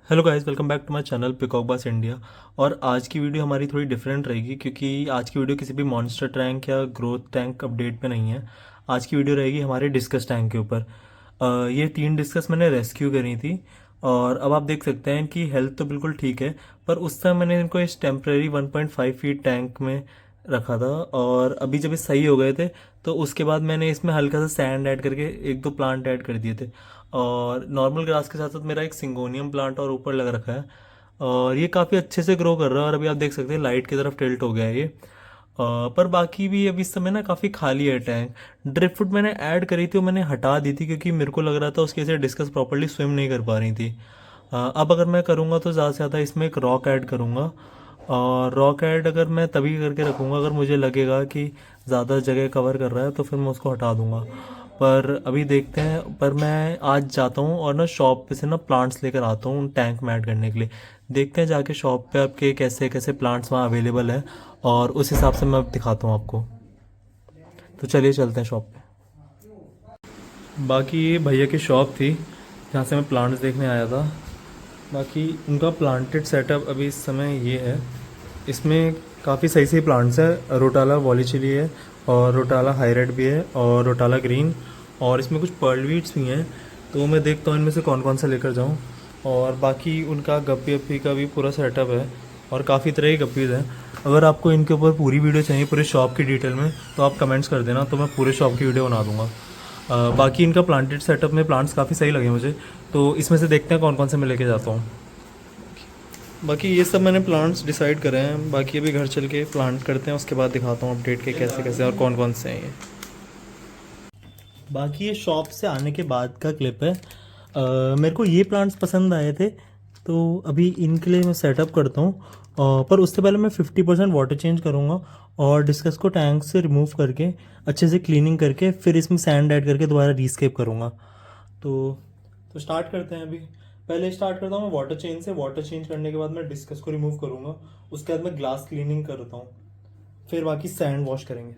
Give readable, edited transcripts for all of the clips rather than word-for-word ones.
Hello guys, welcome back to my channel Peacock Bass India. और आज की video हमारी थोड़ी डिफरेंट रहेगी क्योंकि आज की वीडियो किसी भी मॉन्स्टर टैंक या ग्रोथ टैंक अपडेट पे नहीं है। आज की वीडियो रहेगी हमारे डिस्कस टैंक के ऊपर। ये 3 डिस्कस मैंने रेस्क्यू करी थी और अब आप देख सकते हैं कि हेल्थ तो बिल्कुल ठीक है। पर उस समय मैंने इनको इस टेम्प्रेरी 1.5 फीट टैंक में रखा था और अभी जब ये सही हो गए थे तो उसके बाद मैंने इसमें हल्का सा सैंड ऐड करके एक दो प्लांट ऐड कर दिए थे। और नॉर्मल ग्रास के साथ साथ मेरा एक सिंगोनियम प्लांट और ऊपर लग रखा है और ये काफ़ी अच्छे से ग्रो कर रहा है। और अभी आप देख सकते हैं लाइट की तरफ टिल्ट हो गया है ये। पर बाकी भी अभी इस समय ना काफ़ी खाली है टैंक। ड्रिप फूड मैंने ऐड करी थी, वो मैंने हटा दी थी क्योंकि मेरे को लग रहा था उसकी वजह से डिस्कस प्रॉपरली स्विम नहीं कर पा रही थी। अब अगर मैं करूँगा तो ज़्यादा से ज़्यादा इसमें एक रॉक ऐड करूँगा। और रॉक ऐड अगर मैं तभी करके रखूँगा अगर मुझे लगेगा कि ज़्यादा जगह कवर कर रहा है तो फिर मैं उसको हटा दूँगा। पर अभी देखते हैं। पर मैं आज जाता हूँ और ना शॉप पे से ना प्लांट्स लेकर आता हूँ टैंक में ऐड करने के लिए। देखते हैं जाके शॉप पे आपके कैसे कैसे प्लांट्स वहाँ अवेलेबल है और उस हिसाब से मैं अब दिखाता हूँ आपको। तो चलिए चलते हैं शॉप पे। बाकी ये भैया की शॉप थी जहाँ से मैं प्लांट्स देखने आया था। बाकी उनका प्लांटेड सेटअप अभी इस समय ये है। इसमें काफ़ी सही सही प्लांट्स है। रोटाला वॉलीचिली है और रोटाला हाईरेड भी है और रोटाला ग्रीन और इसमें कुछ पर्ल वीड्स भी हैं। तो मैं देखता हूँ इनमें से कौन कौन सा लेकर जाऊँ। और बाकी उनका गप्पी अप्पी का भी पूरा सेटअप है और काफ़ी तरह की गप्पीज़ हैं। अगर आपको इनके ऊपर पूरी वीडियो चाहिए पूरे शॉप की डिटेल में तो आप कमेंट्स कर देना, तो मैं पूरे शॉप की वीडियो बना दूँगा। बाकी इनका प्लांटेड सेटअप में प्लांट्स काफ़ी सही लगे मुझे, तो इसमें से देखते हैं कौन कौन से मैं लेके जाता हूँ। बाकी ये सब मैंने प्लांट्स डिसाइड करे हैं, बाकी अभी घर चल के प्लांट करते हैं, उसके बाद दिखाता हूँ अपडेट के कैसे कैसे और कौन कौन से हैं ये। बाकी ये शॉप से आने के बाद का क्लिप है। मेरे को ये प्लांट्स पसंद आए थे तो अभी इनके लिए मैं सेटअप करता हूँ। पर उससे पहले मैं 50% वाटर चेंज करूँगा और डिस्कस को टैंक से रिमूव करके अच्छे से क्लीनिंग करके फिर इसमें सैंड ऐड करके दोबारा रीस्केप करूँगा। तो तो स्टार्ट करते हैं अभी। पहले स्टार्ट करता हूँ मैं वाटर चेंज से। वाटर चेंज करने के बाद मैं डिस्कस को रिमूव करूँगा। उसके बाद मैं ग्लास क्लीनिंग करता हूँ, फिर बाकी सैंड वॉश करेंगे।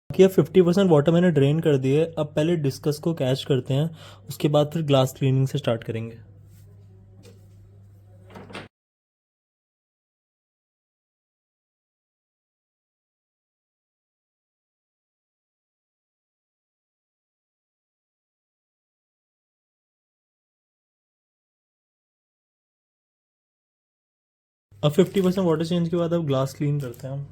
कि अब 50% वाटर मैंने ड्रेन कर दिया है। अब पहले डिस्कस को कैच करते हैं, उसके बाद फिर ग्लास क्लीनिंग से स्टार्ट करेंगे। अब 50% वाटर चेंज के बाद अब ग्लास क्लीन करते हैं हम।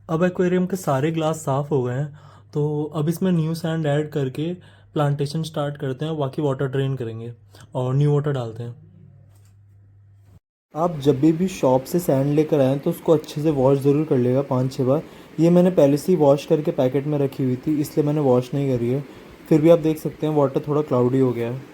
अब एक्वेरियम के सारे ग्लास साफ़ हो गए हैं तो अब इसमें न्यू सैंड ऐड करके प्लांटेशन स्टार्ट करते हैं। बाकी वाटर ड्रेन करेंगे और न्यू वाटर डालते हैं। आप जब भी शॉप से सैंड लेकर आएँ तो उसको अच्छे से वॉश ज़रूर कर लेगा 5-6 बार। ये मैंने पहले से ही वॉश करके पैकेट में रखी हुई थी इसलिए मैंने वॉश नहीं करी है। फिर भी आप देख सकते हैं वाटर थोड़ा क्लाउडी हो गया है।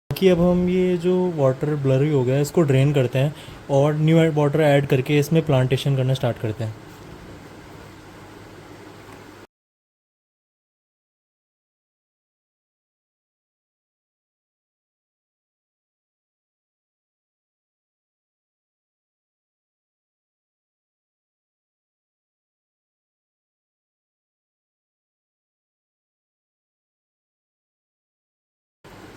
कि अब हम ये जो वाटर ब्लरी हो गया है इसको ड्रेन करते हैं और न्यू वाटर ऐड करके इसमें प्लांटेशन करना स्टार्ट करते हैं।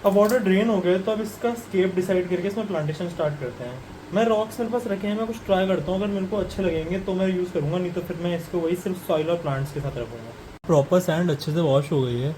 अब वाटर ड्रेन हो गया तो अब इसका स्केप डिसाइड करके इसमें प्लांटेशन स्टार्ट करते हैं। मैं रॉक्स मेरे पास रखे हैं, मैं कुछ ट्राई करता हूँ, अगर मेरे को अच्छे लगेंगे तो मैं यूज़ करूँगा, नहीं तो फिर मैं इसको वही सिर्फ सॉइल और प्लांट्स के साथ रखूँगा। प्रॉपर सैंड अच्छे से वॉश हो गई है,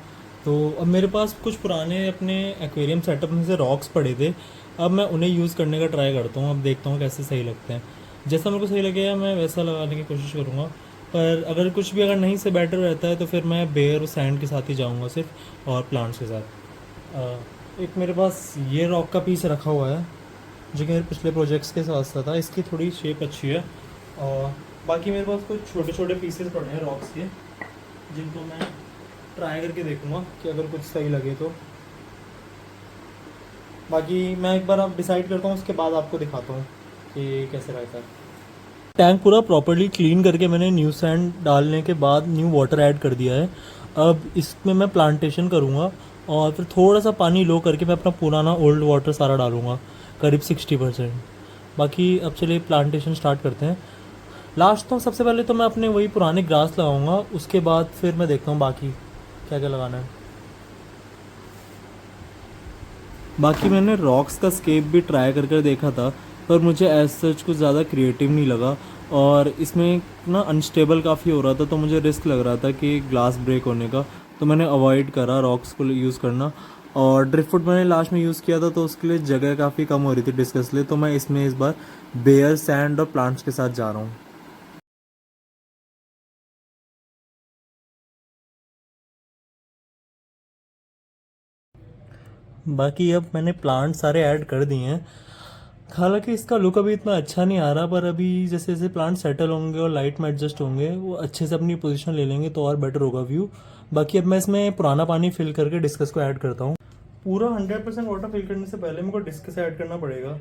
तो अब मेरे पास कुछ पुराने अपने एक्वेरियम सेटअप में से रॉक्स पड़े थे, अब मैं उन्हें यूज़ करने का ट्राई करता हूँ। अब देखता हूँ कैसे सही लगते हैं, जैसा मेरे को सही लगेगा मैं वैसा लगाने की कोशिश करूँगा। पर अगर कुछ भी अगर नहीं से बेटर रहता है तो फिर मैं बेयर और सैंड के साथ ही जाऊँगा सिर्फ, और प्लांट्स के साथ। एक मेरे पास ये रॉक का पीस रखा हुआ है जो कि मेरे पिछले प्रोजेक्ट्स के साथ था, इसकी थोड़ी शेप अच्छी है। और बाकी मेरे पास कुछ छोटे छोटे पीसेस पड़े हैं रॉक्स के, जिनको मैं ट्राई करके देखूँगा कि अगर कुछ सही लगे तो। बाकी मैं एक बार आप डिसाइड करता हूँ, उसके बाद आपको दिखाता हूँ कि कैसे रहता है। टैंक पूरा प्रॉपर्ली क्लीन करके मैंने न्यू सैंड डालने के बाद न्यू वाटर ऐड कर दिया है। अब इसमें मैं प्लांटेशन करूँगा और फिर थोड़ा सा पानी लो करके मैं अपना पुराना ओल्ड वाटर सारा डालूँगा, करीब 60%। बाकी अब चलिए प्लांटेशन स्टार्ट करते हैं। लास्ट तो सबसे पहले तो मैं अपने वही पुराने ग्रास लगाऊंगा, उसके बाद फिर मैं देखता हूँ बाकी क्या क्या लगाना है। बाकी मैंने रॉक्स का स्केप भी ट्राई करके देखा था, पर मुझे एज सच कुछ ज़्यादा क्रिएटिव नहीं लगा, और इसमें ना अनस्टेबल काफ़ी हो रहा था, तो मुझे रिस्क लग रहा था कि ग्लास ब्रेक होने का, तो मैंने अवॉइड करा रॉक्स को यूज़ करना। और ड्रिफ्टवुड मैंने लास्ट में यूज़ किया था, तो उसके लिए जगह काफ़ी कम हो रही थी डिस्कस लिए, तो मैं इसमें इस बार बेयर सैंड और प्लांट्स के साथ जा रहा हूँ। बाकी अब मैंने प्लांट सारे ऐड कर दिए हैं, हालांकि इसका लुक अभी इतना अच्छा नहीं आ रहा, पर अभी जैसे जैसे प्लांट सेटल होंगे और लाइट में एडजस्ट होंगे, वो अच्छे से अपनी पोजीशन ले लेंगे तो और बेटर होगा व्यू। बाकी अब मैं इसमें पुराना पानी फिल करके डिस्कस को ऐड करता हूँ। पूरा 100% वाटर फिल करने से पहले मेरे को डिस्कस ऐड करना पड़ेगा,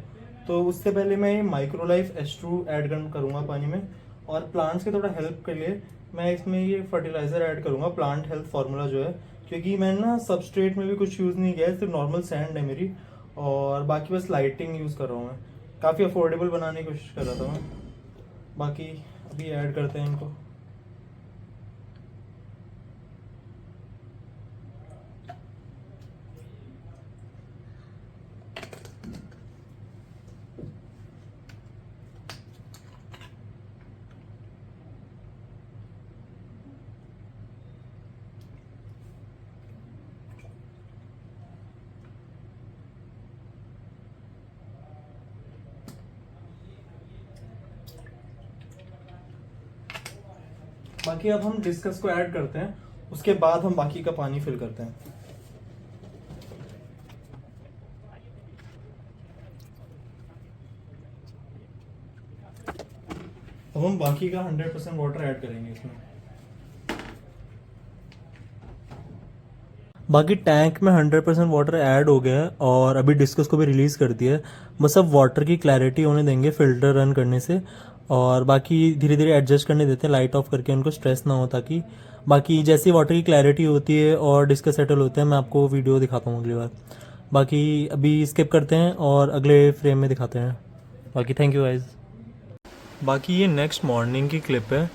तो उससे पहले मैं ये माइक्रोलाइफ एस्ट्रू ऐड करूँगा पानी में। और प्लांट्स के थोड़ा हेल्प के लिए मैं इसमें ये फर्टिलाइज़र ऐड करूँगा, प्लांट हेल्थ फार्मूला जो है, क्योंकि मैंने ना सबस्ट्रेट में भी कुछ यूज़ नहीं किया है, सिर्फ नॉर्मल सैंड है मेरी, और बाकी बस लाइटिंग यूज़ कर रहा हूँ मैं। काफ़ी अफोर्डेबल बनाने की कोशिश कर रहा था मैं। बाकी अभी ऐड करते हैं इनको। बाकी अब हम डिस्कस को ऐड करते हैं, उसके बाद हम बाकी का पानी फिल करते हैं। अब हम बाकी का 100% वाटर ऐड करेंगे इसमें। बाकी टैंक में 100% वाटर ऐड हो गया है, और अभी डिस्कस को भी रिलीज़ कर दिया है। बस अब वाटर की क्लैरिटी होने देंगे फिल्टर रन करने से, और बाकी धीरे धीरे एडजस्ट करने देते हैं लाइट ऑफ करके, उनको स्ट्रेस ना हो, ताकि बाकी जैसी वाटर की क्लैरिटी होती है और डिस्कस सेटल होते हैं मैं आपको वीडियो दिखाता हूँ अगली बार। बाकी अभी स्किप करते हैं और अगले फ्रेम में दिखाते हैं। बाकी थैंक यू गाइज। बाकी ये नेक्स्ट मॉर्निंग की क्लिप है।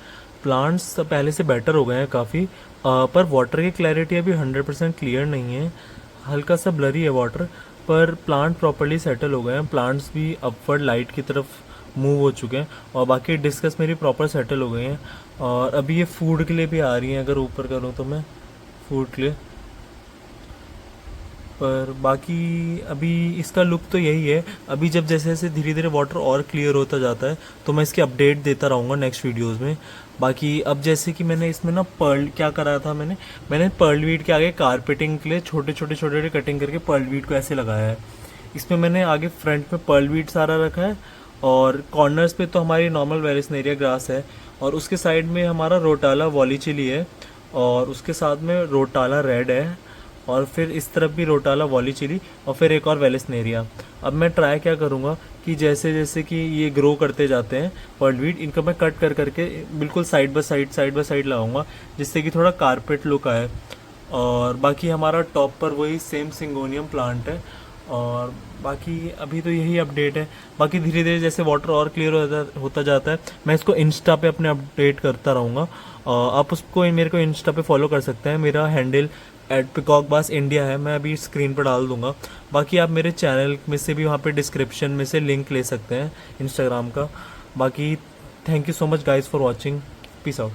प्लांट्स पहले से बेटर हो गए हैं काफ़ी, पर वाटर की क्लैरिटी अभी 100% क्लियर नहीं है, हल्का सा ब्लरी है वाटर, पर प्लांट प्रॉपर्ली सेटल हो गए हैं। प्लांट्स भी अपवर्ड लाइट की तरफ मूव हो चुके हैं, और बाकी डिस्कस मेरी प्रॉपर सेटल हो गई हैं, और अभी ये फूड के लिए भी आ रही हैं, अगर ऊपर करूँ तो मैं फूड के लिए। पर बाकी अभी इसका लुक तो यही है। अभी जब जैसे जैसे धीरे धीरे वाटर और क्लियर होता जाता है तो मैं इसकी अपडेट देता रहूँगा नेक्स्ट वीडियोस में। बाकी अब जैसे कि मैंने इसमें ना पर्ल क्या करा था, मैंने पर्ल वीट के आगे कारपेटिंग के लिए छोटे छोटे छोटे छोटे कटिंग करके पर्ल वीट को ऐसे लगाया है। इसमें मैंने आगे फ्रंट में पर्ल वीट सारा रखा है, और कॉर्नर्स पे तो हमारी नॉर्मल वेरिसनेरिया ग्रास है, और उसके साइड में हमारा रोटाला वॉलीचिली है, और उसके साथ में रोटाला रेड है, और फिर इस तरफ भी रोटाला वॉलीचिली, और फिर एक और वेलिसनेरिया। अब मैं ट्राई क्या करूँगा कि जैसे जैसे कि ये ग्रो करते जाते हैं पर्ल वीट, इनका मैं कट कर करके बिल्कुल साइड बाय साइड लगाऊंगा, जिससे कि थोड़ा कारपेट लुक आए। और बाकी हमारा टॉप पर वही सेम सिंगोनियम प्लांट है, और बाकी अभी तो यही अपडेट है। बाकी धीरे धीरे जैसे वाटर और क्लियर होता जाता है, मैं इसको इंस्टा पे अपने अपडेट करता रहूँगा। आप उसको मेरे को इंस्टा पे फॉलो कर सकते हैं। मेरा हैंडल @peacockbass इंडिया है, मैं अभी स्क्रीन पर डाल दूंगा। बाकी आप मेरे चैनल में से भी वहाँ पे डिस्क्रिप्शन में से लिंक ले सकते हैं इंस्टाग्राम का। बाकी thank you so much guys for watching. Peace out.